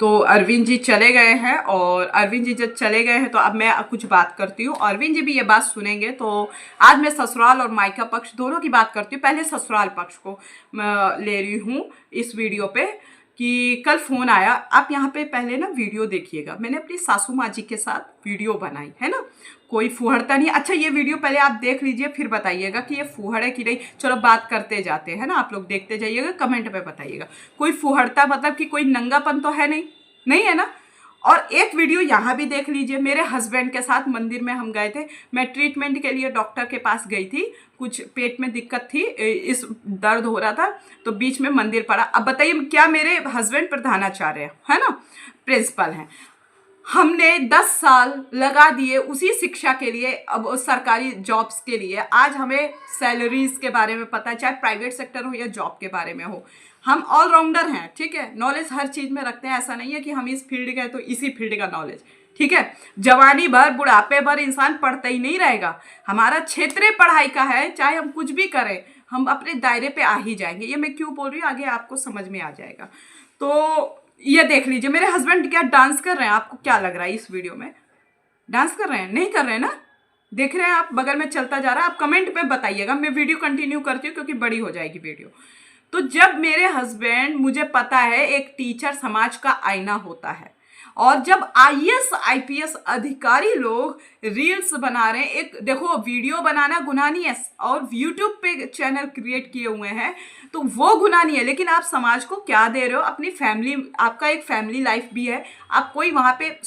तो अरविंद जी चले गए हैं, और अरविंद जी जब चले गए हैं तो अब मैं कुछ बात करती हूँ। अरविंद जी भी ये बात सुनेंगे, तो आज मैं ससुराल और मायका पक्ष दोनों की बात करती हूँ। पहले ससुराल पक्ष को ले रही हूँ इस वीडियो पे कि कल फोन आया। आप यहाँ पे पहले ना वीडियो देखिएगा, मैंने अपनी सासू माँ जी के साथ वीडियो बनाई है ना, कोई फूहड़ता नहीं। अच्छा, ये वीडियो पहले आप देख लीजिए, फिर बताइएगा कि ये फूहड़ है कि नहीं। चलो बात करते जाते हैं ना, आप लोग देखते जाइएगा, कमेंट पे बताइएगा। कोई फूहड़ता मतलब कि कोई नंगापन तो है नहीं, नहीं है ना। और एक वीडियो यहाँ भी देख लीजिए, मेरे हस्बैंड के साथ मंदिर में हम गए थे। मैं ट्रीटमेंट के लिए डॉक्टर के पास गई थी, कुछ पेट में दिक्कत थी, इस दर्द हो रहा था, तो बीच में मंदिर पड़ा। अब बताइए, क्या मेरे हस्बैंड प्रधानाचार्य है ना, प्रिंसिपल हैं। हमने 10 साल लगा दिए उसी शिक्षा के लिए, अब सरकारी जॉब्स के लिए। आज हमें सैलरीज के बारे में पता है, चाहे प्राइवेट सेक्टर हो या जॉब के बारे में हो। हम ऑलराउंडर हैं, ठीक है। नॉलेज हर चीज में रखते हैं, ऐसा नहीं है कि हम इस फील्ड के हैं तो इसी फील्ड का नॉलेज, ठीक है। जवानी भर बुढ़ापे भर इंसान पढ़ता ही नहीं रहेगा। हमारा क्षेत्र पढ़ाई का है, चाहे हम कुछ भी करें हम अपने दायरे पे आ ही जाएंगे। ये मैं क्यों बोल रही हूँ आगे आपको समझ में आ जाएगा। तो ये देख लीजिए, मेरे हस्बैंड क्या डांस कर रहे हैं, आपको क्या लग रहा है इस वीडियो में? डांस कर रहे हैं? नहीं कर रहे हैं ना, देख रहे हैं आप, बगल में चलता जा रहा है। आप कमेंट पे बताइएगा, मैं वीडियो कंटिन्यू करती हूँ क्योंकि बड़ी हो जाएगी वीडियो। तो जब मेरे हस्बैंड, मुझे पता है एक टीचर समाज का आईना होता है, और जब आईएएस आईपीएस अधिकारी लोग रील्स बना रहे हैं, एक देखो वीडियो बनाना गुनाह नहीं है, और यूट्यूब पे चैनल क्रिएट किए हुए हैं तो वो गुनाह नहीं है, लेकिन आप समाज को क्या दे रहे हो? अपनी फैमिली, आपका एक फैमिली लाइफ भी है, आप कोई वहां पे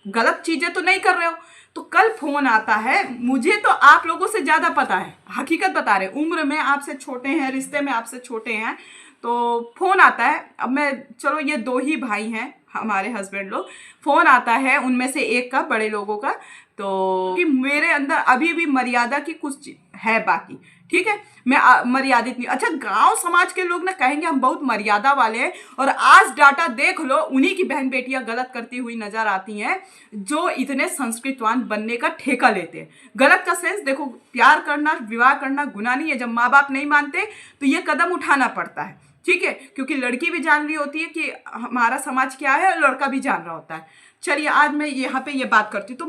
गलत चीजें तो नहीं कर रहे हो। तो कल फोन आता है, मुझे तो आप लोगों से ज्यादा पता है, हकीकत बता रहे, उम्र में आपसे छोटे हैं, रिश्ते में आपसे छोटे हैं, तो फोन आता है। अब मैं, चलो ये 2 ही भाई हैं हमारे हस्बैंड लोग, फोन आता है उनमें से एक का, बड़े लोगों का, तो कि मेरे अंदर अभी भी मर्यादा की कुछ है बाकी, ठीक है। मैं मर्यादित नहीं। अच्छा, गांव समाज के लोग ना कहेंगे हम बहुत मर्यादा वाले हैं, और आज डाटा देख लो, उन्हीं की बहन बेटियां गलत करती हुई नजर आती हैं जो इतने संस्कृतवान बनने का ठेका लेते हैं। गलत का सेंस देखो, प्यार करना, विवाह करना गुनाह नहीं है। जब माँ बाप नहीं मानते तो ये कदम उठाना पड़ता है, ठीक है, क्योंकि लड़की भी जान रही होती है कि हमारा समाज क्या है, और लड़का भी जान रहा होता है। चलिए, आज मैं यहाँ पे ये बात करती हूँ। तो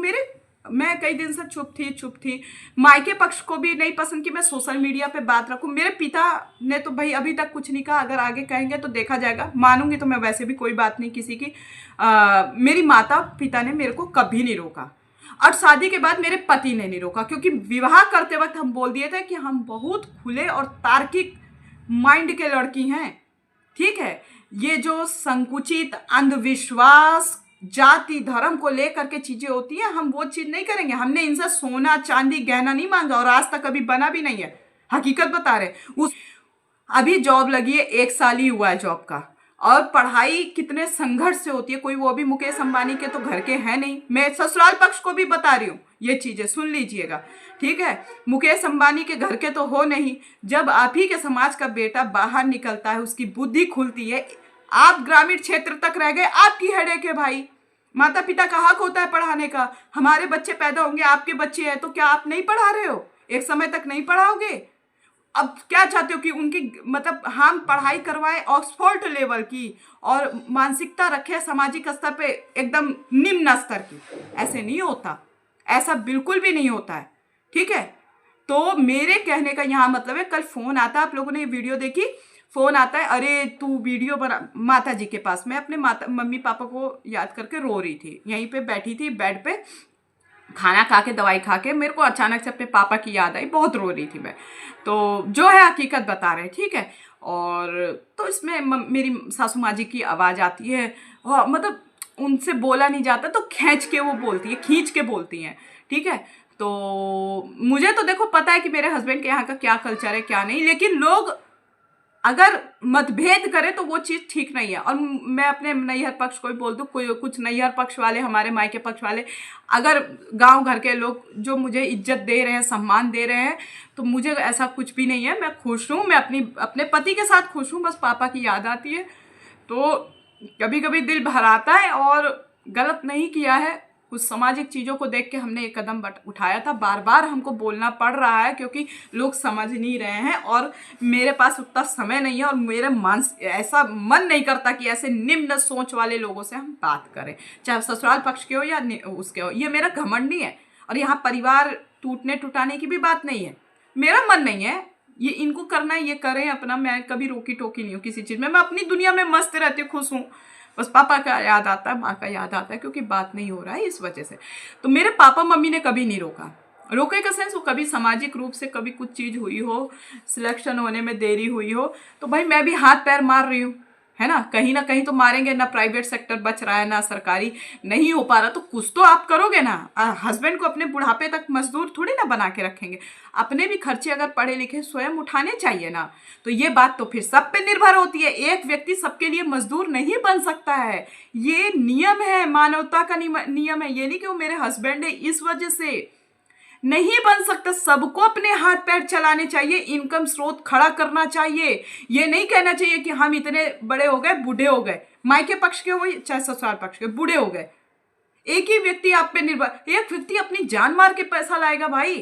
मैं कई दिन से चुप थी। मायके पक्ष को भी नहीं पसंद कि मैं सोशल मीडिया पे बात रखूं। मेरे पिता ने तो भाई अभी तक कुछ नहीं कहा, अगर आगे कहेंगे तो देखा जाएगा। मानूंगी तो मैं, वैसे भी कोई बात नहीं किसी की। मेरी माता पिता ने मेरे को कभी नहीं रोका, और शादी के बाद मेरे पति ने नहीं रोका, क्योंकि विवाह करते वक्त हम बोल दिए थे कि हम बहुत खुले और तार्किक माइंड के लड़की हैं, ठीक है। ये जो संकुचित अंधविश्वास, जाति धर्म को लेकर के चीजें होती हैं, हम वो चीज नहीं करेंगे। हमने इनसे सोना चांदी गहना नहीं मांगा, और आज तक कभी बना भी नहीं है, हकीकत बता रहे। अभी जॉब लगी है, 1 साल ही हुआ है जॉब का, और पढ़ाई कितने संघर्ष से होती है। कोई वो भी मुकेश अंबानी के तो घर के हैं नहीं। मैं ससुराल पक्ष को भी बता रही हूँ, ये चीजें सुन लीजिएगा, ठीक है। मुकेश अंबानी के घर के तो हो नहीं। जब आप ही के समाज का बेटा बाहर निकलता है, उसकी बुद्धि खुलती है। आप ग्रामीण क्षेत्र तक रह गए, आपकी हेडेक है भाई। माता पिता का हक होता है पढ़ाने का। हमारे बच्चे पैदा होंगे, आपके बच्चे हैं, तो क्या आप नहीं पढ़ा रहे हो? एक समय तक नहीं पढ़ाओगे? अब क्या चाहते हो कि उनकी, मतलब हम पढ़ाई करवाएं ऑक्सफोर्ड लेवल की, और मानसिकता रखे सामाजिक स्तर पे एकदम निम्न स्तर की? ऐसे नहीं होता, ऐसा बिल्कुल भी नहीं होता है, ठीक है। तो मेरे कहने का यहाँ मतलब है, कल फोन आता है, आप लोगों ने ये वीडियो देखी, फोन आता है, अरे तू वीडियो बना। माता जी के पास मैं अपने मम्मी पापा को याद करके रो रही थी, यहीं पे बैठी थी बेड पे, खाना खा के दवाई खा के, मेरे को अचानक से अपने पापा की याद आई, बहुत रो रही थी मैं। तो जो है हकीकत बता रहे, ठीक है। और तो इसमें मेरी सासू माँ जी की आवाज़ आती है, और मतलब उनसे बोला नहीं जाता, तो खींच के वो बोलती है, खींच के बोलती हैं, ठीक है। तो मुझे तो देखो पता है कि मेरे हस्बैंड के यहाँ का क्या कल्चर है क्या नहीं, लेकिन लोग अगर मतभेद करे तो वो चीज़ ठीक नहीं है। और मैं अपने नैहर पक्ष को भी बोल दूँ, कोई कुछ नैहर पक्ष वाले, हमारे मायके पक्ष वाले, अगर गांव घर के लोग जो मुझे इज्जत दे रहे हैं, सम्मान दे रहे हैं, तो मुझे ऐसा कुछ भी नहीं है। मैं खुश हूँ, मैं अपने पति के साथ खुश हूँ। बस पापा की याद आती है, तो कभी कभी दिल भर आता है, और गलत नहीं किया है, कुछ सामाजिक चीज़ों को देख के हमने एक कदम उठाया था। बार बार हमको बोलना पड़ रहा है क्योंकि लोग समझ नहीं रहे हैं और मेरे पास उतना समय नहीं है और मेरा ऐसा मन नहीं करता कि ऐसे निम्न सोच वाले लोगों से हम बात करें, चाहे ससुराल पक्ष के हो या उसके हो। ये मेरा घमंड नहीं है और यहाँ परिवार टूटने टुटाने की भी बात नहीं है। मेरा मन नहीं है, ये इनको करना है ये करें अपना, मैं कभी रोकी टोकी नहीं हूँ किसी चीज़ में। मैं अपनी दुनिया में मस्त रहती हूँ, खुश हूँ। बस पापा का याद आता है, माँ का याद आता है क्योंकि बात नहीं हो रहा है इस वजह से। तो मेरे पापा मम्मी ने कभी नहीं रोके का सेंस, वो कभी सामाजिक रूप से कभी कुछ चीज़ हुई हो, सिलेक्शन होने में देरी हुई हो तो भाई मैं भी हाथ पैर मार रही हूँ, है ना कहीं तो मारेंगे ना। प्राइवेट सेक्टर बच रहा है ना सरकारी, नहीं हो पा रहा तो कुछ तो आप करोगे ना। हस्बैंड को अपने बुढ़ापे तक मजदूर थोड़ी ना बना के रखेंगे, अपने भी खर्चे अगर पढ़े लिखे स्वयं उठाने चाहिए ना। तो ये बात तो फिर सब पे निर्भर होती है, एक व्यक्ति सबके लिए मजदूर नहीं बन सकता है। ये नियम है, मानवता का नियम है। ये नहीं कि वो मेरे हस्बैंड है इस वजह से नहीं बन सकता। सबको अपने हाथ पैर चलाने चाहिए, इनकम स्रोत खड़ा करना चाहिए। ये नहीं कहना चाहिए कि हम इतने बड़े हो गए, बूढ़े हो गए, मायके पक्ष के हो चाहे ससुराल पक्ष के, बूढ़े हो गए। एक ही व्यक्ति आप पे निर्भर, एक व्यक्ति अपनी जान मार के पैसा लाएगा भाई,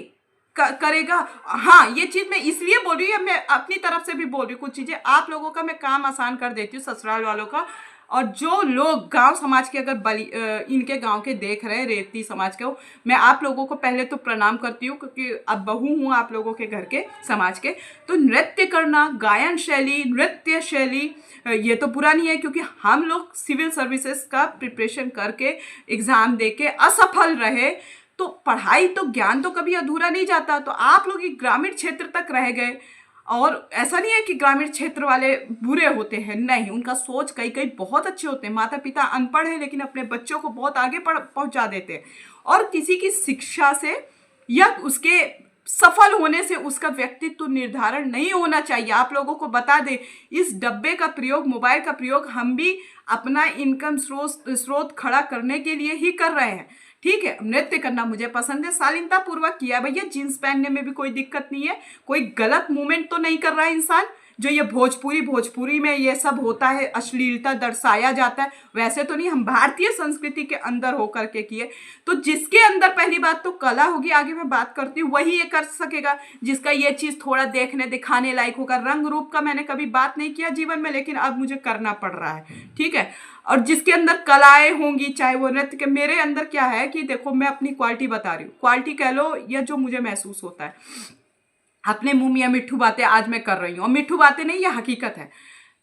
करेगा। हाँ, ये चीज मैं इसलिए बोल रही हूँ, मैं अपनी तरफ से भी बोल रही हूँ। कुछ चीजें आप लोगों का मैं काम आसान कर देती हूँ, ससुराल वालों का। और जो लोग गांव समाज के अगर इनके गांव के देख रहे हैं, रेवती समाज के हो, मैं आप लोगों को पहले तो प्रणाम करती हूँ क्योंकि अब बहू हूँ आप लोगों के घर के समाज के। तो नृत्य करना, गायन शैली, नृत्य शैली, ये तो बुरा नहीं है क्योंकि हम लोग सिविल सर्विसेज का प्रिपरेशन करके एग्जाम दे के असफल रहे तो पढ़ाई तो ज्ञान तो कभी अधूरा नहीं जाता। तो आप लोग ग्रामीण क्षेत्र तक रह गए और ऐसा नहीं है कि ग्रामीण क्षेत्र वाले बुरे होते हैं, नहीं, उनका सोच कई कई बहुत अच्छे होते हैं। माता पिता अनपढ़ है लेकिन अपने बच्चों को बहुत आगे पहुंचा देते हैं। और किसी की शिक्षा से या उसके सफल होने से उसका व्यक्तित्व निर्धारण नहीं होना चाहिए। आप लोगों को बता दें, इस डब्बे का प्रयोग, मोबाइल का प्रयोग हम भी अपना इनकम स्रोत खड़ा करने के लिए ही कर रहे हैं। ठीक है, नृत्य करना मुझे पसंद है, शालीनता पूर्वक किया भैया, जींस पहनने में भी कोई दिक्कत नहीं है, कोई गलत मूवमेंट तो नहीं कर रहा है इंसान। जो ये भोजपुरी में ये सब होता है, अश्लीलता दर्शाया जाता है, वैसे तो नहीं, हम भारतीय संस्कृति के अंदर होकर के किए। तो जिसके अंदर पहली बात तो कला होगी, आगे मैं बात करती हूँ, वही ये कर सकेगा जिसका ये चीज थोड़ा देखने दिखाने लायक होगा। रंग रूप का मैंने कभी बात नहीं किया जीवन में, लेकिन अब मुझे करना पड़ रहा है, ठीक है। और जिसके अंदर कलाएं होंगी, चाहे वो नृत्य के, मेरे अंदर क्या है कि देखो मैं अपनी क्वालिटी बता रही हूँ, क्वालिटी कह लो या जो मुझे महसूस होता है, अपने मुंह में मिट्ठू बातें आज मैं कर रही हूँ। और मिट्ठू बातें नहीं, ये हकीकत है।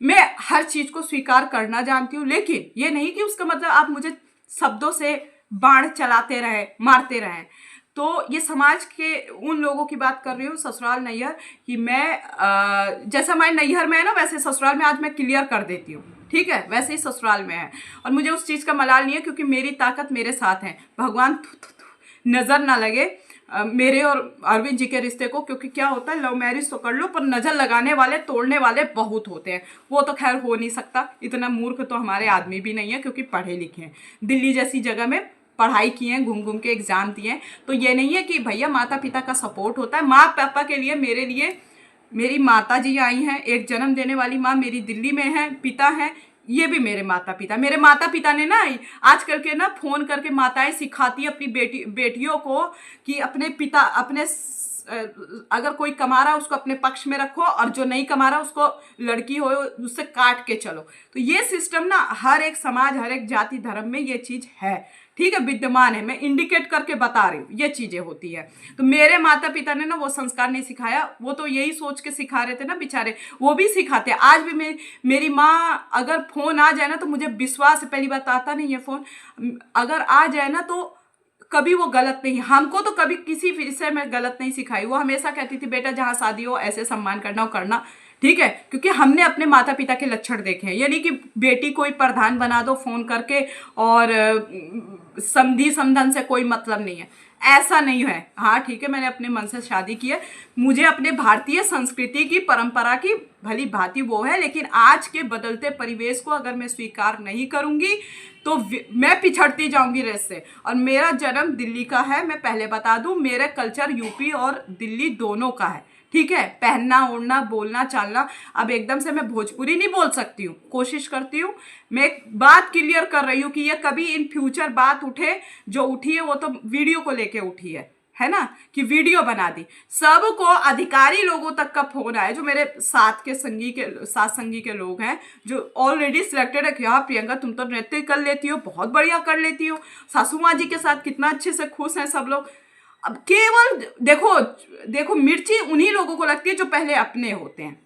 मैं हर चीज को स्वीकार करना जानती हूँ, लेकिन ये नहीं कि उसका मतलब आप मुझे शब्दों से बाण चलाते रहे, मारते रहे। तो ये समाज के उन लोगों की बात कर रही हूँ, ससुराल नैहर, कि मैं जैसा हमारे नैहर में है ना, वैसे ससुराल में आज मैं क्लियर कर देती हूँ, ठीक है, वैसे ही ससुराल में है। और मुझे उस चीज़ का मलाल नहीं है क्योंकि मेरी ताकत मेरे साथ है। भगवान नज़र ना लगे मेरे और अरविंद जी के रिश्ते को, क्योंकि क्या होता है, लव मैरिज तो कर लो पर नज़र लगाने वाले, तोड़ने वाले बहुत होते हैं। वो तो खैर हो नहीं सकता, इतना मूर्ख तो हमारे आदमी भी नहीं है क्योंकि पढ़े लिखे हैं, दिल्ली जैसी जगह में पढ़ाई किए हैं, घूम घूम के एग्जाम दिए हैं। तो ये नहीं है कि भैया माता पिता का सपोर्ट होता है। माँ पापा के लिए, मेरे लिए मेरी माता जी आई हैं, एक जन्म देने वाली माँ मेरी दिल्ली में है, पिता हैं, ये भी मेरे माता पिता। मेरे माता पिता ने ना आजकल के ना फोन करके माताएं सिखाती है अपनी बेटियों को कि अपने पिता, अपने अगर कोई कमा रहा उसको अपने पक्ष में रखो और जो नहीं कमा रहा उसको, लड़की हो उससे काट के चलो। तो ये सिस्टम ना हर एक समाज, हर एक जाति धर्म में ये चीज है, ठीक है, विद्यमान है। मैं इंडिकेट करके बता रही हूँ, ये चीजें होती है। तो मेरे माता पिता ने ना वो संस्कार नहीं सिखाया, वो तो यही सोच के सिखा रहे थे ना बेचारे, वो भी सिखाते। आज भी मेरी माँ अगर फोन आ जाए ना तो मुझे विश्वास है, पहली बात आता नहीं है फोन, अगर आ जाए ना तो कभी वो गलत नहीं, हमको तो कभी किसी विषय में गलत नहीं सिखाई। वो हमेशा कहती थी बेटा जहाँ शादी हो ऐसे सम्मान करना हो करना, ठीक है, क्योंकि हमने अपने माता पिता के लक्षण देखे हैं। यानी कि बेटी कोई प्रधान बना दो फोन करके और समधी समधन से कोई मतलब नहीं है, ऐसा नहीं है। हाँ ठीक है, मैंने अपने मन से शादी की है, मुझे अपने भारतीय संस्कृति की परंपरा की भली भांति वो है, लेकिन आज के बदलते परिवेश को अगर मैं स्वीकार नहीं करूंगी तो मैं पिछड़ती जाऊंगी रेस से। और मेरा जन्म दिल्ली का है, मैं पहले बता दूं, मेरा कल्चर यूपी और दिल्ली दोनों का है, ठीक है, पहनना ओढ़ना बोलना चालना। अब एकदम से मैं भोजपुरी नहीं बोल सकती हूँ, कोशिश करती हूँ। मैं एक बात क्लियर कर रही हूँ कि ये कभी इन फ्यूचर बात उठे, जो उठी है वो तो वीडियो को लेके उठी है ना, कि वीडियो बना दी। सबको अधिकारी लोगों तक का फोन आया, जो मेरे साथ संगी के लोग हैं, जो ऑलरेडी सिलेक्टेड है कि हाँ प्रियंका तुम तो नृत्य कर लेती हो, बहुत बढ़िया कर लेती हो, सासू माँ जी के साथ कितना अच्छे से खुश हैं सब लोग। अब केवल देखो देखो, मिर्ची उन्हीं लोगों को लगती है जो पहले अपने होते हैं।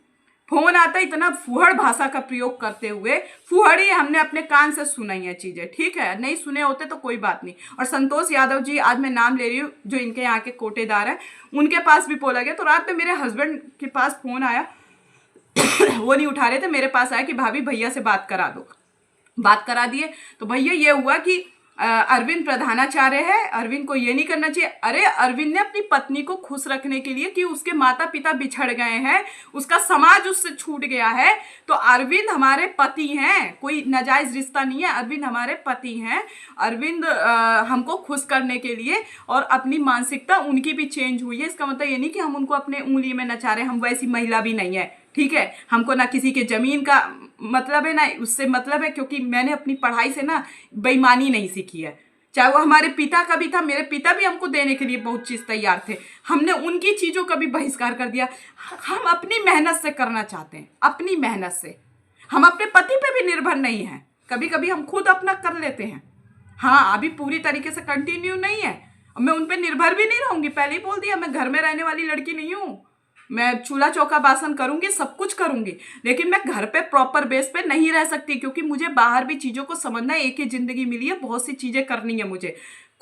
फोन आता है इतना फुहड़ भाषा का प्रयोग करते हुए, फुहड़ी हमने अपने कान से सुनाई है चीजें, ठीक है, नहीं सुने होते तो कोई बात नहीं। और संतोष यादव जी, आज मैं नाम ले रही हूँ, जो इनके यहाँ के कोटेदार हैं, उनके पास भी बोला गया। तो रात में मेरे हस्बैंड के पास फोन आया वो नहीं उठा रहे थे, मेरे पास आया कि भाभी भैया से बात करा दो। बात करा दिए तो भैया ये हुआ कि अरविंद प्रधानाचार्य है, अरविंद को ये नहीं करना चाहिए। अरे अरविंद ने अपनी पत्नी को खुश रखने के लिए, कि उसके माता पिता बिछड़ गए हैं, उसका समाज उससे छूट गया है, तो अरविंद हमारे पति हैं, कोई नाजायज रिश्ता नहीं है, अरविंद हमारे पति हैं। अरविंद हमको खुश करने के लिए, और अपनी मानसिकता उनकी भी चेंज हुई है। इसका मतलब ये नहीं कि हम उनको अपने उंगली में नचा रहे हैं, हम वैसी महिला भी नहीं है, ठीक है। हमको ना किसी के जमीन का मतलब है ना उससे मतलब है, क्योंकि मैंने अपनी पढ़ाई से ना बेईमानी नहीं सीखी है। चाहे वो हमारे पिता का भी था, मेरे पिता भी हमको देने के लिए बहुत चीज़ तैयार थे, हमने उनकी चीज़ों का भी बहिष्कार कर दिया। हम अपनी मेहनत से करना चाहते हैं, अपनी मेहनत से। हम अपने पति पे भी निर्भर नहीं हैं, कभी कभी हम खुद अपना कर लेते हैं। हाँ, अभी पूरी तरीके से कंटिन्यू नहीं है, मैं उन पर निर्भर भी नहीं रहूँगी, पहले ही बोल दिया, मैं घर में रहने वाली लड़की नहीं हूँ। मैं चूल्हा चौका बासन करूंगी, सब कुछ करूंगी, लेकिन मैं घर पे प्रॉपर बेस पे नहीं रह सकती, क्योंकि मुझे बाहर भी चीज़ों को समझना है। एक ही जिंदगी मिली है, बहुत सी चीज़ें करनी है मुझे।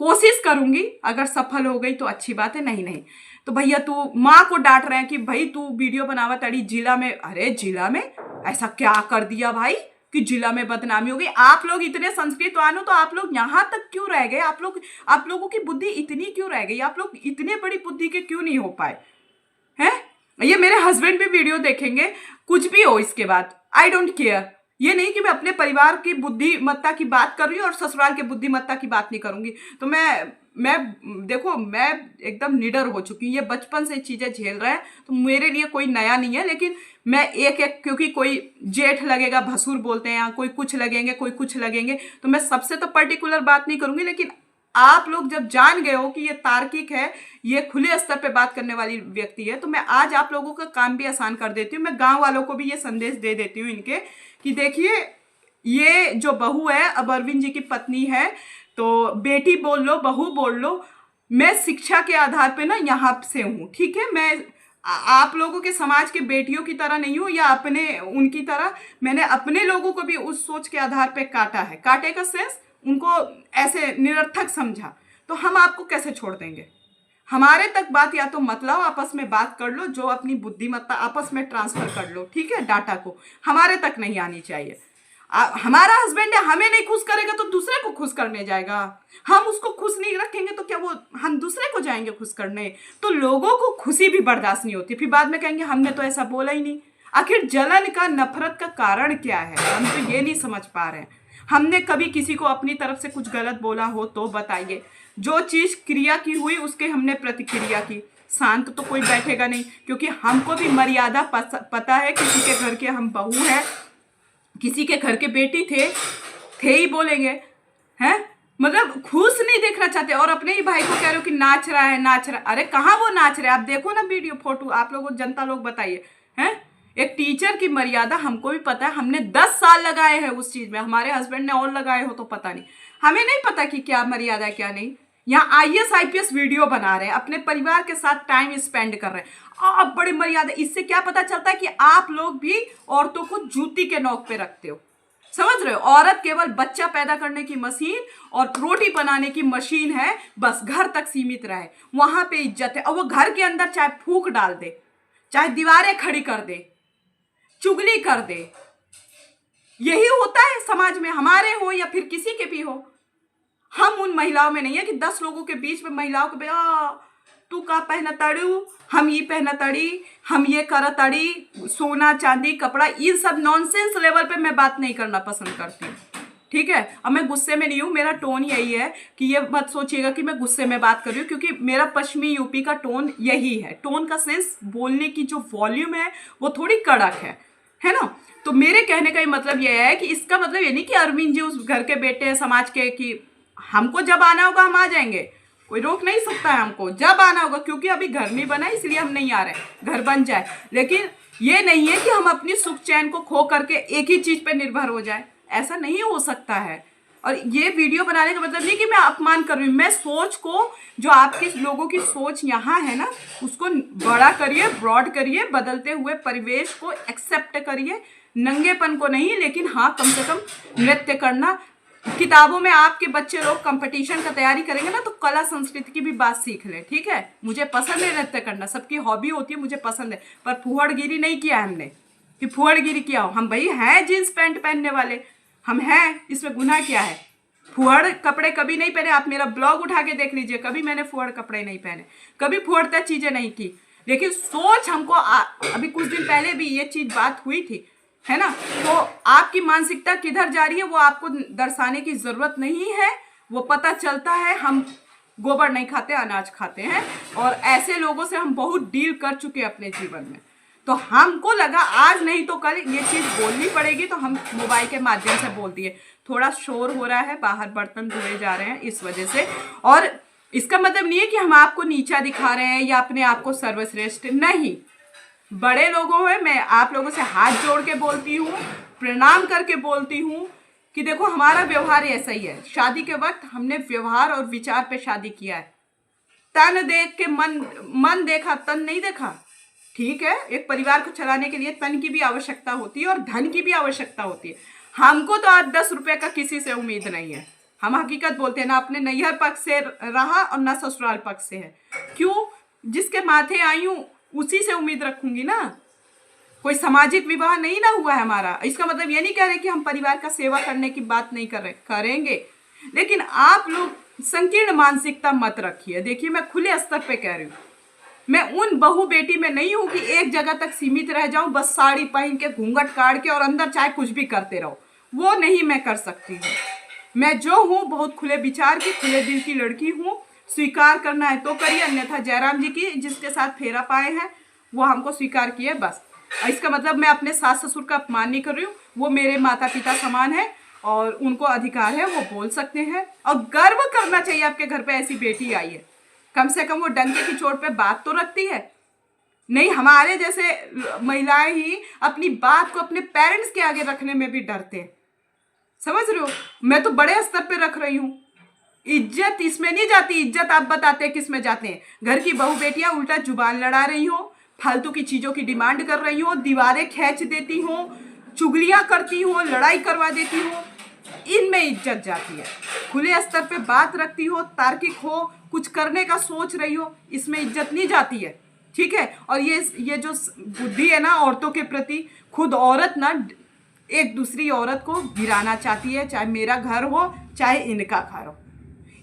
कोशिश करूंगी, अगर सफल हो गई तो अच्छी बात है, नहीं तो भैया तू, माँ को डांट रहे हैं कि भाई तू वीडियो बनावा तड़ी जिला में। अरे जिला में ऐसा क्या कर दिया भाई कि जिला में बदनामी हो गई? आप लोग इतने संस्कृतवान हो तो आप लोग यहाँ तक क्यों रह गए? आप लोगों की बुद्धि इतनी क्यों रह गई? आप लोग इतने बड़ी बुद्धि के क्यों नहीं हो पाए हैं? ये मेरे हस्बैंड भी वीडियो देखेंगे, कुछ भी हो इसके बाद, आई डोंट केयर। ये नहीं कि मैं अपने परिवार की बुद्धिमत्ता की बात कर रही हूँ और ससुराल के बुद्धिमत्ता की बात नहीं करूंगी। तो मैं देखो, मैं एकदम निडर हो चुकी हूँ, ये बचपन से चीजें झेल रहा है, तो मेरे लिए कोई नया नहीं है। लेकिन मैं एक क्योंकि कोई जेठ लगेगा, भसुर बोलते हैं यहाँ, कोई कुछ लगेंगे, कोई कुछ लगेंगे, तो मैं सबसे तो पर्टिकुलर बात नहीं करूंगी। लेकिन आप लोग जब जान गए हो कि ये तार्किक है, ये खुले स्तर पे बात करने वाली व्यक्ति है, तो मैं आज आप लोगों का काम भी आसान कर देती हूँ। मैं गांव वालों को भी ये संदेश दे देती हूँ इनके, कि देखिए ये जो बहू है, अब अरविंद जी की पत्नी है, तो बेटी बोल लो, बहू बोल लो, मैं शिक्षा के आधार पे ना यहाँ से हूँ, ठीक है। मैं आप लोगों के समाज के बेटियों की तरह नहीं हूँ, या अपने उनकी तरह। मैंने अपने लोगों को भी उस सोच के आधार पे काटा है, काटे का सेंस उनको ऐसे निरर्थक समझा, तो हम आपको कैसे छोड़ देंगे? हमारे तक बात या तो मत लाओ, आपस में बात कर लो, जो अपनी बुद्धिमत्ता आपस में ट्रांसफर कर लो, ठीक है। डाटा को हमारे तक नहीं आनी चाहिए। हमारा हस्बैंड है, हमें नहीं खुश करेगा तो दूसरे को खुश करने जाएगा। हम उसको खुश नहीं रखेंगे तो क्या वो हम दूसरे को जाएंगे खुश करने? तो लोगों को खुशी भी बर्दाश्त नहीं होती, फिर बाद में कहेंगे हमने तो ऐसा बोला ही नहीं। आखिर जलन का, नफरत का कारण क्या है? हम तो ये नहीं समझ पा रहे हैं। हमने कभी किसी को अपनी तरफ से कुछ गलत बोला हो तो बताइए। जो चीज क्रिया की हुई उसके हमने प्रतिक्रिया की, शांत तो कोई बैठेगा नहीं, क्योंकि हमको भी मर्यादा पता है। किसी के घर के हम बहू हैं, किसी के घर के बेटी थे ही बोलेंगे, हैं? मतलब खुश नहीं देखना चाहते, और अपने ही भाई को कह रहे हो कि नाच रहा है, नाच रहा है। अरे कहाँ वो नाच रहा है? आप देखो ना वीडियो, फोटो, आप लोगों जनता लोग बताइए, हैं? एक टीचर की मर्यादा हमको भी पता है, हमने 10 साल लगाए हैं उस चीज में, हमारे हस्बैंड ने और लगाए हो तो पता नहीं। हमें नहीं पता कि क्या मर्यादा है क्या नहीं। यहाँ IAS IPS वीडियो बना रहे हैं, अपने परिवार के साथ टाइम स्पेंड कर रहे हैं, आप बड़ी मर्यादा। इससे क्या पता चलता है कि आप लोग भी औरतों को जूती के नोक पे रखते हो। समझ रहे हो? औरत केवल बच्चा पैदा करने की मशीन और रोटी बनाने की मशीन है, बस घर तक सीमित रहे, वहां पे इज्जत है। और वो घर के अंदर चाहे फूंक डाल दे, चाहे दीवारें खड़ी कर दे, चुगली कर दे, यही होता है समाज में, हमारे हो या फिर किसी के भी हो। हम उन महिलाओं में नहीं है कि 10 लोगों के बीच में महिलाओं के तू का पहना तड़ू, हम ये पहना तड़ी, हम ये करा तड़ी, सोना चांदी कपड़ा, ये सब नॉनसेंस लेवल पे मैं बात नहीं करना पसंद करती हूँ। ठीक है। अब मैं गुस्से में नहीं हूँ, मेरा टोन यही है कि ये मत सोचिएगा कि मैं गुस्से में बात कर रही हूँ, क्योंकि मेरा पश्चिमी यूपी का टोन यही है। टोन का सेंस, बोलने की जो वॉल्यूम है वो थोड़ी कड़क है ना। तो मेरे कहने का ये मतलब ये है कि इसका मतलब ये नहीं कि अरविंद जी उस घर के बेटे हैं समाज के, कि हमको जब आना होगा हम आ जाएंगे, कोई रोक नहीं सकता है हमको जब आना होगा, क्योंकि अभी घर नहीं बना इसलिए हम नहीं आ रहे, घर बन जाए। लेकिन ये नहीं है कि हम अपनी सुख चैन को खो करके एक ही चीज पे निर्भर हो जाए, ऐसा नहीं हो सकता है। और ये वीडियो बनाने का मतलब नहीं कि मैं अपमान कर रही हूँ, मैं सोच को, जो आपके लोगों की सोच यहाँ है ना, उसको बड़ा करिए, ब्रॉड करिए, बदलते हुए परिवेश को एक्सेप्ट करिए, नंगेपन को नहीं। लेकिन हाँ, कम से कम नृत्य करना, किताबों में आपके बच्चे लोग कंपटीशन का तैयारी करेंगे ना, तो कला संस्कृति की भी बात सीख ले, ठीक है। मुझे पसंद है नृत्य करना, सबकी हॉबी होती है, मुझे पसंद है, पर फुहड़गिरी नहीं किया हमने कि फुहड़गिरी किया हो। हम भाई हैं जींस पैंट पहनने वाले, हम हैं, इसमें गुनाह क्या है। फुहड़ कपड़े कभी नहीं पहने, आप मेरा ब्लॉग उठा के देख लीजिए, कभी मैंने फुहड़ कपड़े नहीं पहने, कभी फुहड़ता चीजें नहीं की। लेकिन सोच हमको अभी कुछ दिन पहले भी ये चीज बात हुई थी, है ना। तो आपकी मानसिकता किधर जा रही है वो आपको दर्शाने की जरूरत नहीं है, वो पता चलता है। हम गोबर नहीं खाते, अनाज खाते हैं, और ऐसे लोगों से हम बहुत डील कर चुके हैं अपने जीवन में। तो हमको लगा आज नहीं तो कल ये चीज बोलनी पड़ेगी, तो हम मोबाइल के माध्यम से बोल दिए। थोड़ा शोर हो रहा है, बाहर बर्तन धोए जा रहे हैं इस वजह से। और इसका मतलब नहीं है कि हम आपको नीचा दिखा रहे हैं या अपने आप को सर्वश्रेष्ठ, नहीं। बड़े लोगों में मैं आप लोगों से हाथ जोड़ के बोलती हूँ, प्रणाम करके बोलती हूँ कि देखो हमारा व्यवहार ऐसा ही है। शादी के वक्त हमने व्यवहार और विचार पे शादी किया है, तन देख के मन देखा, तन नहीं देखा, ठीक है। एक परिवार को चलाने के लिए तन की भी आवश्यकता होती है और धन की भी आवश्यकता होती है। हमको तो आज 10 रुपए का किसी से उम्मीद नहीं है, हम हकीकत बोलते हैं ना, अपने नैहर पक्ष से रहा और ना ससुराल पक्ष से है। क्यों? जिसके माथे आई हूँ उसी से उम्मीद रखूंगी ना। कोई सामाजिक विवाह नहीं ना हुआ है हमारा। इसका मतलब ये नहीं कह रहे कि हम परिवार का सेवा करने की बात नहीं कर रहे, करेंगे, लेकिन आप लोग संकीर्ण मानसिकता मत रखिए। देखिए, मैं खुले स्तर पे कह रही हूँ, मैं उन बहू बेटी में नहीं हूं कि एक जगह तक सीमित रह जाऊं, बस साड़ी पहन के घूंघट काट के और अंदर चाहे कुछ भी करते रहो, वो नहीं मैं कर सकती हूँ। मैं जो हूँ बहुत खुले विचार की, खुले दिल की लड़की हूँ। स्वीकार करना है तो करिए, अन्यथा जयराम जी की जिसके साथ फेरा पाए हैं वो हमको स्वीकार किए, बस। इसका मतलब मैं अपने सास ससुर का अपमान नहीं कर रही हूँ, वो मेरे माता पिता समान है और उनको अधिकार है, वो बोल सकते हैं। और गर्व करना चाहिए आपके घर पे ऐसी बेटी आई है, कम से कम वो डंके की चोट पे बात तो रखती है। नहीं, हमारे जैसे महिलाएं ही अपनी बात को अपने पेरेंट्स के आगे रखने में भी डरते हैं, समझ रहे हो। मैं तो बड़े स्तर पे रख रही हूँ। इज्जत इसमें नहीं जाती, इज्जत आप बताते हैं किस में जाते हैं। घर की बहू बेटियां उल्टा जुबान लड़ा रही हो, फालतू की चीजों की डिमांड कर रही हो, दीवारें खींच देती हो, चुगलियां करती हो, लड़ाई करवा देती हो, इनमें इज्जत जाती है। खुले स्तर पे बात रखती हो, तार्किक हो, कुछ करने का सोच रही हो, इसमें इज्जत नहीं जाती है, ठीक है। और ये जो बुद्धि है ना औरतों के प्रति, खुद औरत ना एक दूसरी औरत को गिराना चाहती है, चाहे मेरा घर हो चाहे इनका घर हो।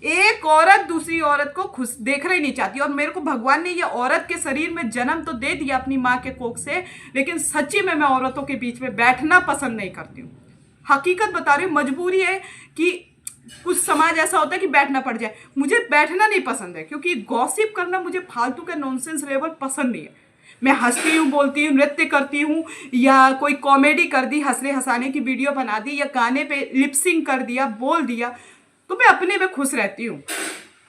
एक औरत दूसरी औरत को खुश देखना ही नहीं चाहती। और मेरे को भगवान ने ये औरत के शरीर में जन्म तो दे दिया अपनी माँ के कोख से, लेकिन सच्ची में मैं औरतों के बीच में बैठना पसंद नहीं करती हूँ। हकीकत बता रही हूँ, मजबूरी है कि कुछ समाज ऐसा होता है कि बैठना पड़ जाए। मुझे बैठना नहीं पसंद है, क्योंकि गॉसिप करना मुझे फालतू का नॉनसेंस लेवल पसंद नहीं है। मैं हंसती हूँ, बोलती हूँ, नृत्य करती हूँ, या कोई कॉमेडी कर दी, हंसने हंसाने की वीडियो बना दी, या गाने पे लिपसिंग कर दिया, बोल दिया, तो मैं अपने में खुश रहती हूँ।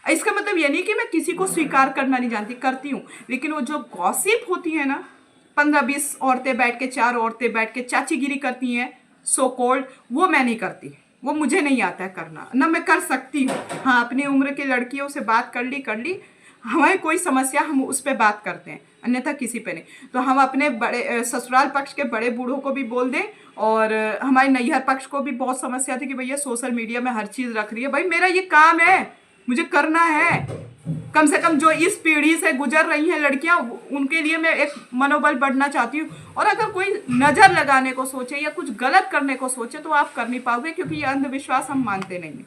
इसका मतलब ये नहीं कि मैं किसी को स्वीकार करना नहीं जानती, करती हूँ। लेकिन वो जो गॉसिप होती है ना, 15-20 औरतें बैठ के, 4 औरतें बैठ के चाचीगिरी करती हैं सो कॉल्ड, वो मैं नहीं करती, वो मुझे नहीं आता है करना, ना मैं कर सकती हूँ। हाँ, अपनी उम्र की लड़कियों से बात कर ली, हमारी कोई समस्या हम उस पर बात करते हैं, अन्यथा किसी पे नहीं। तो हम अपने बड़े ससुराल पक्ष के बड़े बूढ़ों को भी बोल दें, और हमारे नैहर पक्ष को भी बहुत समस्या थी कि भैया सोशल मीडिया में हर चीज़ रख रही है। भाई मेरा ये काम है, मुझे करना है। कम से कम जो इस पीढ़ी से गुजर रही हैं लड़कियां, उनके लिए मैं एक मनोबल बढ़ना चाहती हूँ। और अगर कोई नज़र लगाने को सोचे या कुछ गलत करने को सोचे तो आप कर नहीं पाओगे, क्योंकि ये अंधविश्वास हम मानते नहीं हैं।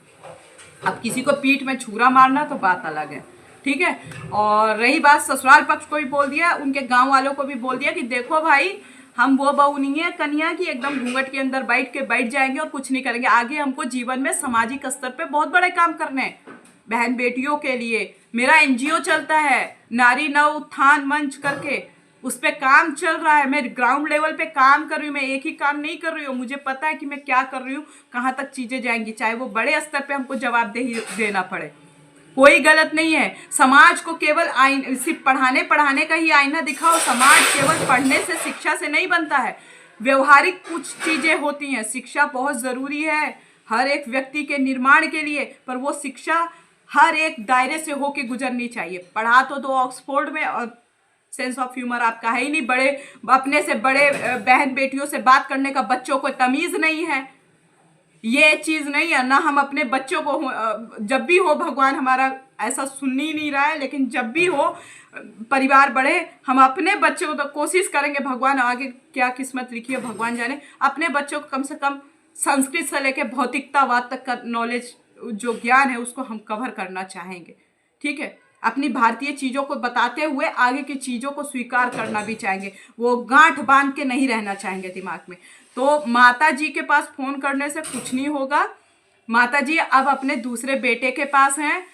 अब किसी को पीठ में छुरा मारना तो बात अलग है, ठीक है। और रही बात, ससुराल पक्ष को भी बोल दिया, उनके गांव वालों को भी बोल दिया कि देखो भाई, हम वो बहू नहीं है कन्या की एकदम घूंघट के अंदर बैठ जाएंगे और कुछ नहीं करेंगे। आगे हमको जीवन में सामाजिक स्तर पे बहुत बड़े काम करने हैं बहन बेटियों के लिए। मेरा एनजीओ चलता है नारी नव उत्थान मंच करके, उस पर काम चल रहा है। मैं ग्राउंड लेवल पे काम कर रही हूँ, मैं एक ही काम नहीं कर रही हूँ। मुझे पता है कि मैं क्या कर रही हूँ, कहाँ तक चीजें जाएंगी, चाहे वो बड़े स्तर पे हमको जवाबदेही देना पड़े। कोई गलत नहीं है। समाज को केवल सिर्फ पढ़ाने का ही आईना दिखाओ। समाज केवल पढ़ने से शिक्षा से नहीं बनता है, व्यवहारिक कुछ चीजें होती हैं। शिक्षा बहुत जरूरी है हर एक व्यक्ति के निर्माण के लिए, पर वो शिक्षा हर एक दायरे से होके गुजरनी चाहिए। पढ़ा तो दो ऑक्सफोर्ड में, और सेंस ऑफ ह्यूमर आपका है ही नहीं। बड़े अपने से बड़े बहन बेटियों से बात करने का बच्चों को तमीज नहीं है, ये चीज नहीं है ना। हम अपने बच्चों को जब भी हो, भगवान हमारा ऐसा सुन ही नहीं रहा है, लेकिन जब भी हो परिवार बढ़े, हम अपने बच्चों को तो कोशिश करेंगे, भगवान आगे क्या किस्मत लिखी है भगवान जाने, अपने बच्चों को कम से कम संस्कृत से लेकर भौतिकतावाद तक का नॉलेज जो ज्ञान है उसको हम कवर करना चाहेंगे। ठीक है, अपनी भारतीय चीज़ों को बताते हुए आगे की चीज़ों को स्वीकार करना भी चाहेंगे, वो गांठ बांध के नहीं रहना चाहेंगे दिमाग में। तो माता जी के पास फ़ोन करने से कुछ नहीं होगा। माता जी अब अपने दूसरे बेटे के पास हैं,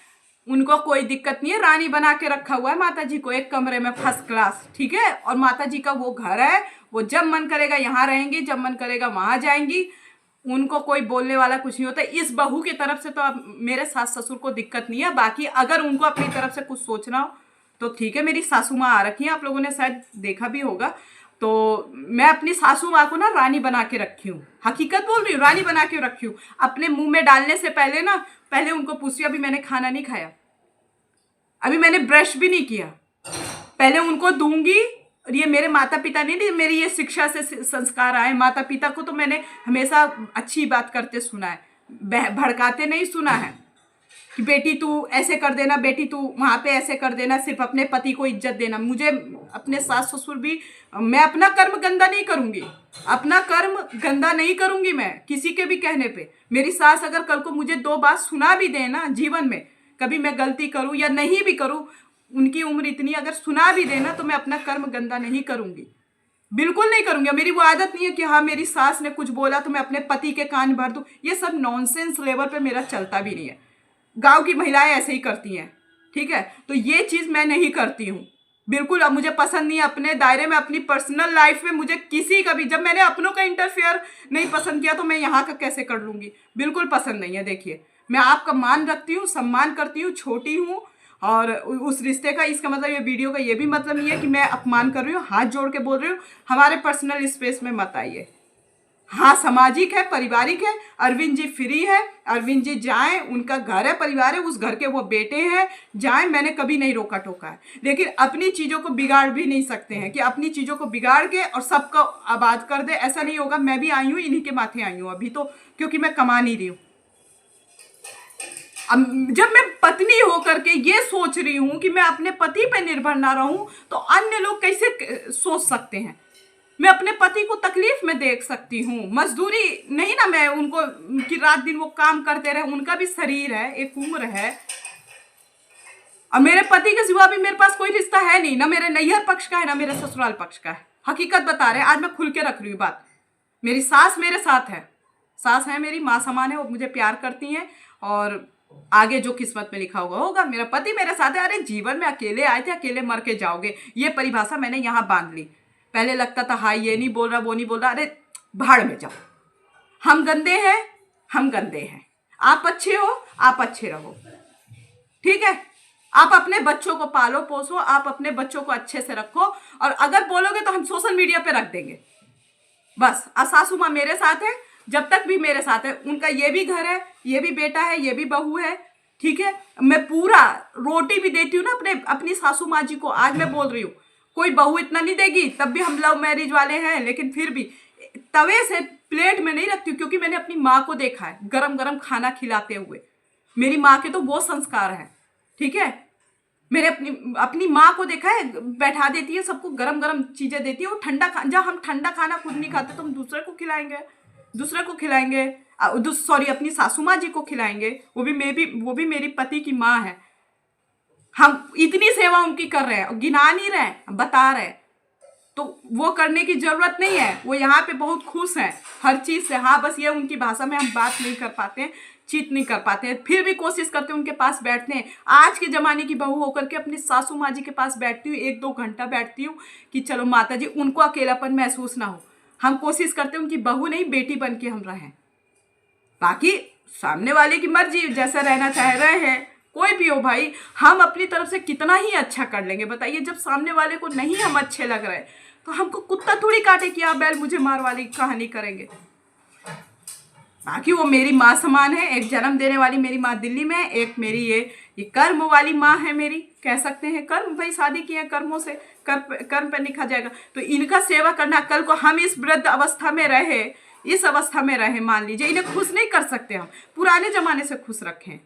उनको कोई दिक्कत नहीं है, रानी बना के रखा हुआ है माता जी को एक कमरे में फर्स्ट क्लास। ठीक है, और माता जी का वो घर है, वो जब मन करेगा यहाँ रहेंगी, जब मन करेगा वहाँ जाएंगी, उनको कोई बोलने वाला कुछ नहीं होता। इस बहू की तरफ से तो अब मेरे सास ससुर को दिक्कत नहीं है। बाकी अगर उनको अपनी तरफ से कुछ सोचना हो तो ठीक है। मेरी सासू माँ आ रखी है, आप लोगों ने शायद देखा भी होगा। तो मैं अपनी सासू माँ को ना रानी बना के रखी हूँ, हकीकत बोल रही हूँ, रानी बना के रखी हूँ। अपने मुंह में डालने से पहले ना, पहले उनको पूछती हूँ, अभी मैंने खाना नहीं खाया, अभी मैंने ब्रश भी नहीं किया, पहले उनको दूंगी। और ये मेरे माता पिता नहीं, मेरी ये शिक्षा से संस्कार आए। माता पिता को तो मैंने हमेशा अच्छी बात करते सुना है, भड़काते नहीं सुना है कि बेटी तू ऐसे कर देना, बेटी तू वहाँ पे ऐसे कर देना, सिर्फ अपने पति को इज्जत देना। मुझे अपने सास ससुर भी, मैं अपना कर्म गंदा नहीं करूँगी, अपना कर्म गंदा नहीं करूँगी मैं किसी के भी कहने पे। मेरी सास अगर कल को मुझे दो बात सुना भी दे ना, जीवन में कभी मैं गलती करूँ या नहीं भी करूँ, उनकी उम्र इतनी, अगर सुना भी देना तो मैं अपना कर्म गंदा नहीं करूँगी, बिल्कुल नहीं करूँगी। मेरी वो आदत नहीं है कि हाँ मेरी सास ने कुछ बोला तो मैं अपने पति के कान भर दूँ। ये सब नॉनसेंस लेवल पे मेरा चलता भी नहीं है। गांव की महिलाएं ऐसे ही करती हैं, ठीक है। तो ये चीज़ मैं नहीं करती हूँ बिल्कुल। अब मुझे पसंद नहीं है अपने दायरे में, अपनी पर्सनल लाइफ में मुझे किसी का भी, जब मैंने अपनों का इंटरफेयर नहीं पसंद किया तो मैं यहाँ का कैसे कर लूँगी, बिल्कुल पसंद नहीं है। देखिए, मैं आपका मान रखती हूँ, सम्मान करती हूँ, छोटी हूँ, और उस रिश्ते का, इसका मतलब ये वीडियो का ये भी मतलब नहीं है कि मैं अपमान कर रही हूँ। हाथ जोड़ के बोल रही हूँ, हमारे पर्सनल स्पेस में मत आइए। हाँ, सामाजिक है, पारिवारिक है। अरविंद जी फ्री है, अरविंद जी जाएं, उनका घर है, परिवार है, उस घर के वो बेटे हैं, जाएं। मैंने कभी नहीं रोका टोका है, लेकिन अपनी चीज़ों को बिगाड़ भी नहीं सकते हैं कि अपनी चीज़ों को बिगाड़ के और सबको आबाद कर दे, ऐसा नहीं होगा। मैं भी आई हूँ, इन्हीं के माथे आई हूँ अभी तो, क्योंकि मैं कमा नहीं रही हूँ। अब जब मैं पत्नी होकर के ये सोच रही हूँ कि मैं अपने पति पे निर्भर ना रहूँ, तो अन्य लोग कैसे सोच सकते हैं? मैं अपने पति को तकलीफ में देख सकती हूँ, मजदूरी नहीं ना, मैं उनको कि रात दिन वो काम करते रहे, उनका भी शरीर है, एक उम्र है। और मेरे पति के सिवा भी मेरे पास कोई रिश्ता है नहीं, ना मेरे नैहर पक्ष का है, ना मेरे ससुराल पक्ष का है। हकीकत बता रहे हैं, आज मैं खुल के रख रही हूँ बात। मेरी सास मेरे साथ है, सास है मेरी माँ समान है, वो मुझे प्यार करती हैं, और आगे जो किस्मत में लिखा होगा होगा। मेरा पति मेरे साथ है। अरे जीवन में अकेले आए थे, अकेले मर के जाओगे, ये परिभाषा मैंने यहाँ बांध ली। पहले लगता था हाँ ये नहीं बोल रहा, वो नहीं बोल रहा, अरे भाड़ में जाओ। हम गंदे हैं, हम गंदे हैं, आप अच्छे हो, आप अच्छे रहो, ठीक है। आप अपने बच्चों को पालो पोसो, आप अपने बच्चों को अच्छे से रखो, और अगर बोलोगे तो हम सोशल मीडिया पे रख देंगे बस। सासू माँ मेरे साथ है, जब तक भी मेरे साथ है। उनका ये भी घर है, ये भी बेटा है, ये भी बहू है, ठीक है। मैं पूरा रोटी भी देती हूँ ना अपनी सासू माँ जी को। आज मैं बोल रही हूँ, कोई बहू इतना नहीं देगी, तब भी हम लव मैरिज वाले हैं, लेकिन फिर भी तवे से प्लेट में नहीं रखती हूँ, क्योंकि मैंने अपनी माँ को देखा है गरम गरम खाना खिलाते हुए। मेरी माँ के तो वो संस्कार हैं, ठीक है। मेरे अपनी माँ को देखा है, बैठा देती है, सबको गरम गरम चीजें देती है। वो ठंडा जब हम ठंडा खाना खुद नहीं खाते तो हम दूसरे को खिलाएंगे, सॉरी अपनी सासू माँ जी को खिलाएंगे। वो भी मेरी पति की माँ है। हम इतनी सेवा उनकी कर रहे हैं, गिना नहीं रहे, बता रहे हैं। तो वो करने की जरूरत नहीं है। वो यहाँ पे बहुत खुश हैं हर चीज से। हाँ, बस ये उनकी भाषा में हम बात नहीं कर पाते हैं, चीट नहीं कर पाते हैं, फिर भी कोशिश करते हैं उनके पास बैठते हैं। आज के जमाने की बहू होकर के अपनी सासू माँ जी के पास बैठती हूँ, 1-2 घंटा बैठती हूँ कि चलो माता जी उनको अकेलापन महसूस ना हो। हम कोशिश करते हैं उनकी बहू नहीं बेटी बन के हम रहें। बाकी सामने वाले की मर्जी, जैसा रहना चाह रहे हैं, कोई भी हो भाई, हम अपनी तरफ से कितना ही अच्छा कर लेंगे बताइए। जब सामने वाले को नहीं हम अच्छे लग रहे तो हमको कुत्ता थोड़ी काटे कि आप बैल मुझे मार वाली कहानी करेंगे। बाकी वो मेरी माँ समान है, एक जन्म देने वाली मेरी माँ दिल्ली में है, एक मेरी ये कर्म वाली माँ है मेरी, कह सकते हैं कर्म, भाई शादी की है कर्मों से, कर्म पर लिखा जाएगा। तो इनका सेवा करना, कल को हम इस वृद्ध अवस्था में रहे, इस अवस्था में रहे, मान लीजिए, इन्हें खुश नहीं कर सकते हम, पुराने जमाने से खुश रखें।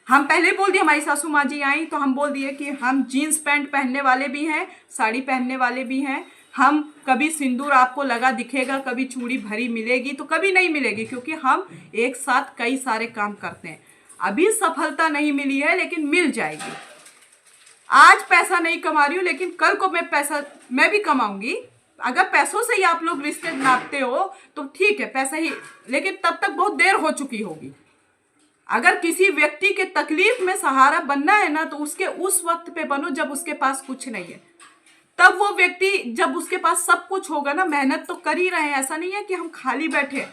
हम पहले बोल दिए, हमारी सासू माँ जी आई तो हम बोल दिए कि हम जीन्स पैंट पहनने वाले भी हैं, साड़ी पहनने वाले भी हैं। हम कभी सिंदूर आपको लगा दिखेगा, कभी चूड़ी भरी मिलेगी तो कभी नहीं मिलेगी, क्योंकि हम एक साथ कई सारे काम करते हैं। अभी सफलता नहीं मिली है लेकिन मिल जाएगी। आज पैसा नहीं कमा रही हूँ लेकिन कल को मैं भी कमाऊंगी। अगर पैसों से ही आप लोग रिश्ते नापते हो तो ठीक है, पैसा ही, लेकिन तब तक बहुत देर हो चुकी होगी। अगर किसी व्यक्ति के तकलीफ में सहारा बनना है ना, तो उसके उस वक्त पे बनो जब उसके पास कुछ नहीं है। तब वो व्यक्ति, जब उसके पास सब कुछ होगा ना, मेहनत तो कर ही रहे हैं, ऐसा नहीं है कि हम खाली बैठे।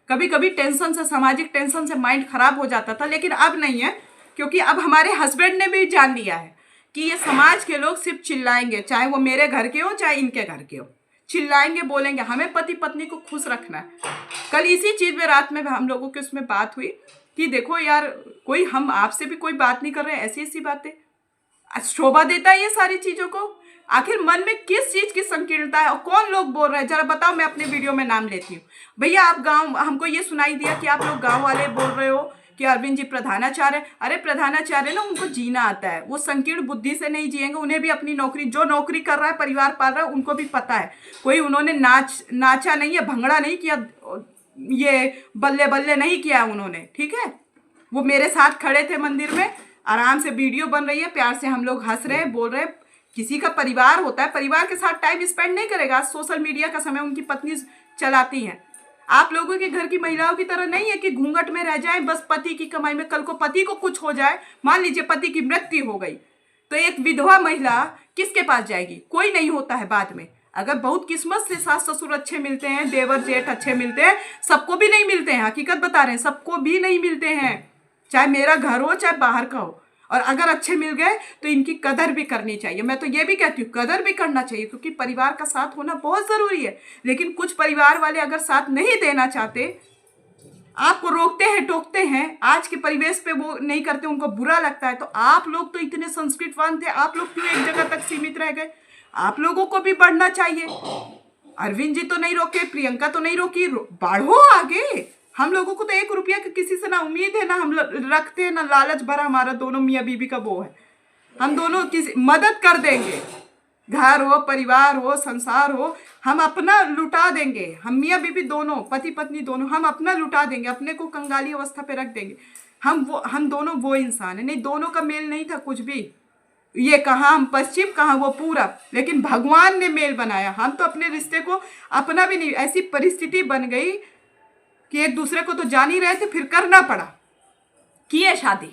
कभी कभी टेंशन से, सामाजिक टेंशन से माइंड खराब हो जाता था, लेकिन अब नहीं है, क्योंकि अब हमारे हस्बैंड ने भी जान लिया है कि ये समाज के लोग सिर्फ चिल्लाएंगे, चाहे वो मेरे घर के हो चाहे इनके घर के हो, चिल्लाएंगे, बोलेंगे, हमें पति पत्नी को खुश रखना है। कल इसी चीज में रात में हम लोगों की उसमें बात हुई कि देखो यार, कोई, हम आपसे भी कोई बात नहीं कर रहे हैं, ऐसी ऐसी बातें शोभा देता है ये सारी चीजों को। आखिर मन में किस चीज की संकीर्णता है और कौन लोग बोल रहे हैं, जरा बताओ। मैं अपने वीडियो में नाम लेती हूँ। भैया आप गांव, हमको ये सुनाई दिया कि आप लोग गांव वाले बोल रहे हो कि अरविंद जी प्रधानाचार्य। अरे प्रधानाचार्य ना, उनको जीना आता है, वो संकीर्ण बुद्धि से नहीं जिएंगे। उन्हें भी अपनी नौकरी, जो नौकरी कर रहा है, परिवार पाल रहा है, उनको भी पता है। कोई उन्होंने नाचा नहीं है, भंगड़ा नहीं किया, ये बल्ले बल्ले नहीं किया उन्होंने, ठीक है। वो मेरे साथ खड़े थे मंदिर में, आराम से वीडियो बन रही है, प्यार से हम लोग हंस रहे हैं, बोल रहे हैं। किसी का परिवार होता है, परिवार के साथ टाइम स्पेंड नहीं करेगा। सोशल मीडिया का समय उनकी पत्नी चलाती हैं। आप लोगों के घर की महिलाओं की तरह नहीं है कि घूंघट में रह जाए बस पति की कमाई में। कल को पति को कुछ हो जाए, मान लीजिए पति की मृत्यु हो गई, तो एक विधवा महिला किसके पास जाएगी? कोई नहीं होता है बाद में। अगर बहुत किस्मत से सास ससुर अच्छे मिलते हैं, देवर जेठ अच्छे मिलते हैं, सबको भी नहीं मिलते हैं, हकीकत बता रहे हैं, सबको भी नहीं मिलते हैं, चाहे मेरा घर हो चाहे बाहर का हो। और अगर अच्छे मिल गए तो इनकी कदर भी करनी चाहिए। मैं तो ये भी कहती हूँ कदर भी करना चाहिए, क्योंकि परिवार का साथ होना बहुत जरूरी है। लेकिन कुछ परिवार वाले अगर साथ नहीं देना चाहते, आपको रोकते हैं, टोकते हैं, आज के परिवेश पे वो नहीं करते, उनको बुरा लगता है, तो आप लोग तो इतने संस्कृतवान थे, आप लोग क्यों एक जगह तक सीमित रह गए? आप लोगों को भी बढ़ना चाहिए। अरविंद जी तो नहीं रोके, प्रियंका तो नहीं रोकी, बढ़ो आगे। हम लोगों को तो 1 रुपया की किसी से ना उम्मीद है, ना हम रखते हैं, ना लालच भरा। हमारा दोनों मियाँ बीबी का वो है, हम दोनों किसी मदद कर देंगे, घर हो, परिवार हो, संसार हो, हम अपना लुटा देंगे। हम मियाँ बीबी दोनों, पति पत्नी दोनों, हम अपना लुटा देंगे, अपने को कंगाली अवस्था पे रख देंगे। हम दोनों वो इंसान है नहीं, दोनों का मेल नहीं था कुछ भी। ये कहाँ हम पश्चिम, कहाँ वो पूरब, लेकिन भगवान ने मेल बनाया। हम तो अपने रिश्ते को अपना भी नहीं, ऐसी परिस्थिति बन गई कि एक दूसरे को तो जान ही रहे थे, फिर करना पड़ा, किए शादी,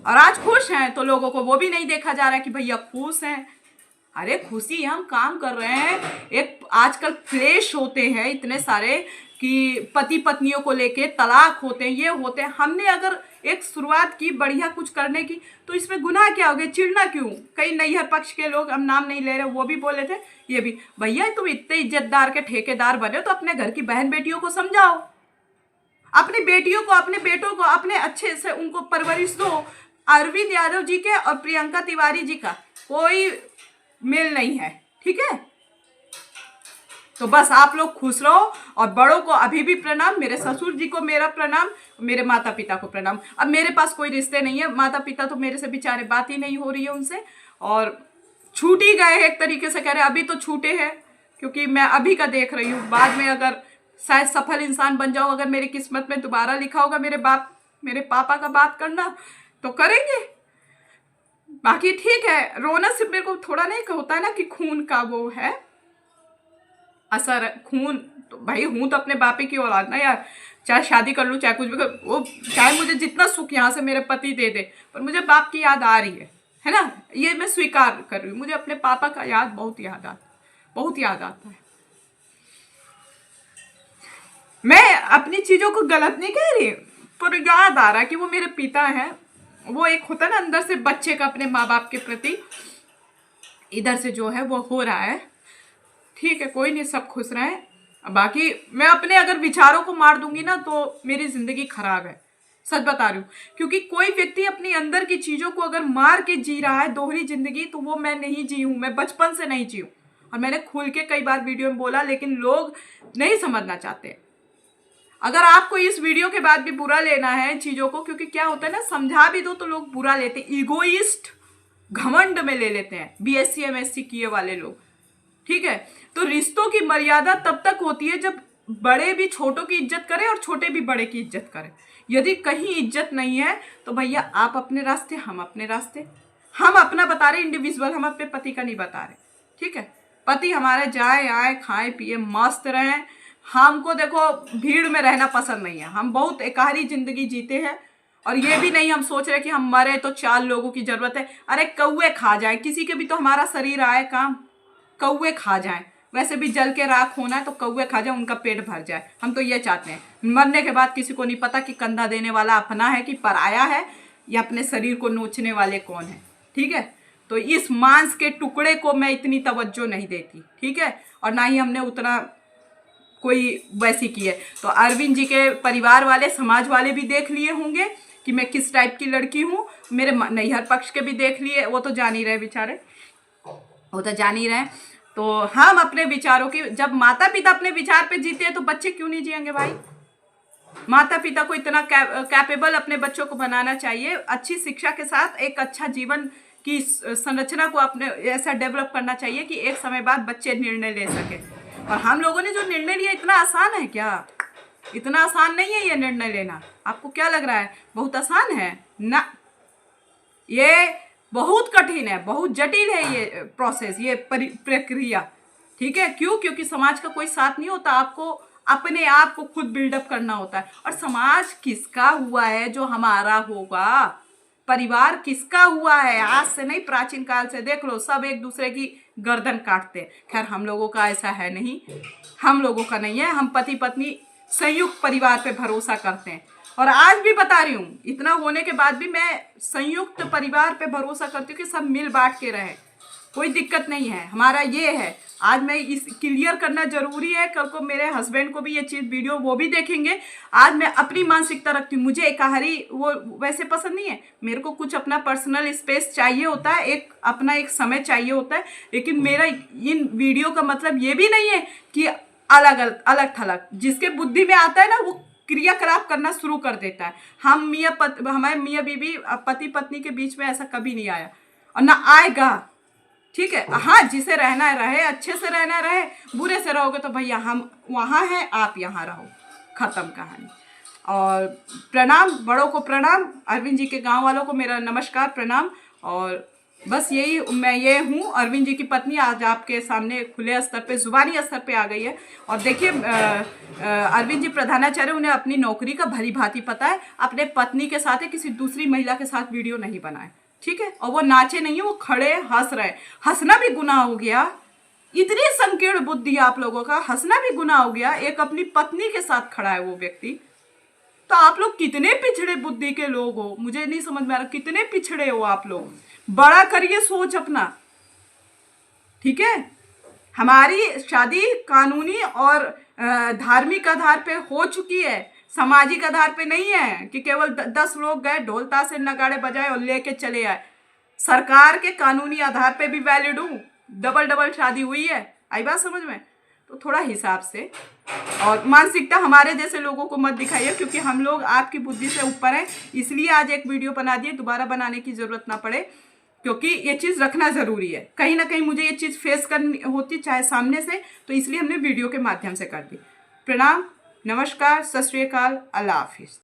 और आज खुश हैं। तो लोगों को वो भी नहीं देखा जा रहा है कि भैया खुश हैं। अरे खुशी, हम काम कर रहे हैं। एक आजकल क्लेश होते हैं इतने सारे कि पति पत्नियों को लेके तलाक होते हैं, ये होते हैं। हमने अगर एक शुरुआत की बढ़िया कुछ करने की, तो इसमें गुनाह क्या हो गया? चिढ़ना क्यों? कई नैहर पक्ष के लोग, हम नाम नहीं ले रहे, वो भी बोले थे, ये भी, भैया तुम इतने इज्जतदार के ठेकेदार बने हो तो अपने घर की बहन बेटियों को समझाओ, अपनी बेटियों को, अपने बेटों को, अपने अच्छे से उनको परवरिश दो। अरविंद यादव जी के और प्रियंका तिवारी जी का कोई मेल नहीं है, ठीक है। तो बस आप लोग खुश रहो, और बड़ों को अभी भी प्रणाम, मेरे ससुर जी को मेरा प्रणाम, मेरे माता पिता को प्रणाम। अब मेरे पास कोई रिश्ते नहीं है, माता पिता तो मेरे से बेचारे, बात ही नहीं हो रही है उनसे, और छूट ही गए हैं एक तरीके से, कह रहे अभी तो छूटे हैं, क्योंकि मैं अभी का देख रही हूँ। बाद में अगर शायद सफल इंसान बन जाऊँ, अगर मेरी किस्मत में दोबारा लिखा होगा मेरे पापा का बात करना, तो करेंगे। बाकी ठीक है, रोना सिर्फ मेरे को थोड़ा नहीं होता है ना कि खून का वो है, असर खून, तो भाई हूं तो अपने बापे की औलाद ना यार, चाहे शादी कर लूं चाहे कुछ भी कर, वो चाहे मुझे जितना सुख यहाँ से मेरे पति दे दे, पर मुझे बाप की याद आ रही है ना, ये मैं स्वीकार कर रही हूँ, मुझे अपने पापा का याद बहुत याद आता है। मैं अपनी चीजों को गलत नहीं कह रही, पर याद आ रहा है कि वो मेरे पिता हैं। वो एक होता है ना अंदर से बच्चे का अपने माँ बाप के प्रति, इधर से जो है वो हो रहा है। ठीक है, कोई नहीं, सब खुश रहें। बाकी मैं अपने अगर विचारों को मार दूंगी ना तो मेरी जिंदगी खराब है, सच बता रही हूँ। क्योंकि कोई व्यक्ति अपनी अंदर की चीजों को अगर मार के जी रहा है दोहरी जिंदगी, तो वो मैं नहीं जी हूं, मैं बचपन से नहीं जी हूं। और मैंने खुल के कई बार वीडियो में बोला, लेकिन लोग नहीं समझना चाहते। अगर आपको इस वीडियो के बाद भी बुरा लेना है चीजों को, क्योंकि क्या होता है ना, समझा भी दो तो लोग बुरा लेते हैं, ईगोइस्ट घमंड में ले लेते हैं, बीएससी एमएससी किए वाले लोग। ठीक है, तो रिश्तों की मर्यादा तब तक होती है जब बड़े भी छोटों की इज्जत करें और छोटे भी बड़े की इज्जत करें। यदि कहीं इज्जत नहीं है तो भैया आप अपने रास्ते, हम अपने रास्ते। हम अपना बता रहे इंडिविजुअल, हम अपने पति का नहीं बता रहे। ठीक है, पति हमारे जाए आए खाए पिए मस्त रहें। हमको देखो भीड़ में रहना पसंद नहीं है, हम बहुत एकाहरी जिंदगी जीते हैं। और ये भी नहीं हम सोच रहे कि हम मरे तो 4 लोगों की जरूरत है। अरे कौए खा जाए, किसी के भी तो हमारा शरीर आए काम, कौए खा जाएं। वैसे भी जल के राख होना है तो कौए खा जाए, उनका पेट भर जाए। हम तो ये चाहते हैं। मरने के बाद किसी को नहीं पता कि कंधा देने वाला अपना है कि पराया है, या अपने शरीर को नोचने वाले कौन है। ठीक है, तो इस मांस के टुकड़े को मैं इतनी तवज्जो नहीं देती। ठीक है, और ना ही हमने उतना कोई वैसी की है। तो अरविंद जी के परिवार वाले, समाज वाले भी देख लिए होंगे कि मैं किस टाइप की लड़की हूँ। मेरे नैहर पक्ष के भी देख लिए, वो तो जान ही रहे बेचारे, वो तो जान ही रहे। तो हम अपने विचारों की, जब माता पिता अपने विचार पे जीते हैं तो बच्चे क्यों नहीं जिएंगे भाई। माता पिता को इतना कैपेबल अपने बच्चों को बनाना चाहिए, अच्छी शिक्षा के साथ एक अच्छा जीवन की संरचना को अपने ऐसा डेवलप करना चाहिए कि एक समय बाद बच्चे निर्णय ले सके। और हम लोगों ने जो निर्णय लिया, इतना आसान है क्या? इतना आसान नहीं है ये निर्णय लेना। आपको क्या लग रहा है बहुत आसान है? ना, ये बहुत कठिन है, बहुत जटिल है ये प्रोसेस, ये प्रक्रिया। ठीक है, क्यों? क्योंकि समाज का कोई साथ नहीं होता, आपको अपने आप को खुद बिल्डअप करना होता है। और समाज किसका हुआ है जो हमारा होगा? परिवार किसका हुआ है? आज से नहीं, प्राचीन काल से देख लो, सब एक दूसरे की गर्दन काटते हैं। खैर हम लोगों का ऐसा है नहीं, हम लोगों का नहीं है। हम पति पत्नी संयुक्त परिवार पे भरोसा करते हैं। और आज भी बता रही हूँ, इतना होने के बाद भी मैं संयुक्त परिवार पे भरोसा करती हूँ कि सब मिल बांट के रहें, कोई दिक्कत नहीं है। हमारा ये है, आज मैं इस क्लियर करना जरूरी है। कल को मेरे हस्बैंड को भी ये चीज वीडियो वो भी देखेंगे। आज मैं अपनी मानसिकता रखती हूँ, मुझे एकाहारी वो वैसे पसंद नहीं है। मेरे को कुछ अपना पर्सनल स्पेस चाहिए होता है, एक अपना एक समय चाहिए होता है। लेकिन मेरा इन वीडियो का मतलब ये भी नहीं है कि अलग अलग थलग, जिसके बुद्धि में आता है ना वो क्रियाकलाप करना शुरू कर देता है। हमारे मियाँ बीवी पति पत्नी के बीच में ऐसा कभी नहीं आया और ना आएगा। ठीक है, हाँ, जिसे रहना है रहे, अच्छे से रहना रहे। बुरे से रहोगे तो भैया हम वहाँ हैं, आप यहाँ रहो, खत्म कहानी। और प्रणाम, बड़ों को प्रणाम, अरविंद जी के गांव वालों को मेरा नमस्कार प्रणाम। और बस यही, मैं ये हूँ अरविंद जी की पत्नी, आज आपके सामने खुले स्तर पे, जुबानी स्तर पे आ गई है। और देखिए अरविंद जी प्रधानाचार्य, उन्हें अपनी नौकरी का भली भांति पता है। अपने पत्नी के साथ है, किसी दूसरी महिला के साथ वीडियो नहीं बनाए। ठीक है, और वो नाचे नहीं है, वो खड़े हंस रहे। हंसना भी गुनाह हो गया? इतनी संकीर्ण बुद्धि आप लोगों का, हंसना भी गुनाह हो गया? एक अपनी पत्नी के साथ खड़ा है वो व्यक्ति। तो आप लोग कितने पिछड़े बुद्धि के लोग हो, मुझे नहीं समझ में आ रहा, कितने पिछड़े हो आप लोग। बड़ा करिए सोच अपना। ठीक है, हमारी शादी कानूनी और धार्मिक आधार पे हो चुकी है, सामाजिक आधार पे नहीं है कि केवल 10 लोग गए ढोल ताशे नगाड़े बजाए और लेके चले आए। सरकार के कानूनी आधार पे भी वैलिड हूँ, डबल शादी हुई है। आई बात समझ में? तो थोड़ा हिसाब से और मानसिकता हमारे जैसे लोगों को मत दिखाइए, क्योंकि हम लोग आपकी बुद्धि से ऊपर हैं। इसलिए आज एक वीडियो बना दिए, दोबारा बनाने की जरूरत ना पड़े, क्योंकि ये चीज़ रखना ज़रूरी है। कहीं ना कहीं मुझे ये चीज़ फेस करनी होती, चाहे सामने से, तो इसलिए हमने वीडियो के माध्यम से कर दी। प्रणाम, नमस्कार, सत श्री अकाल, अल्लाह हाफिज़।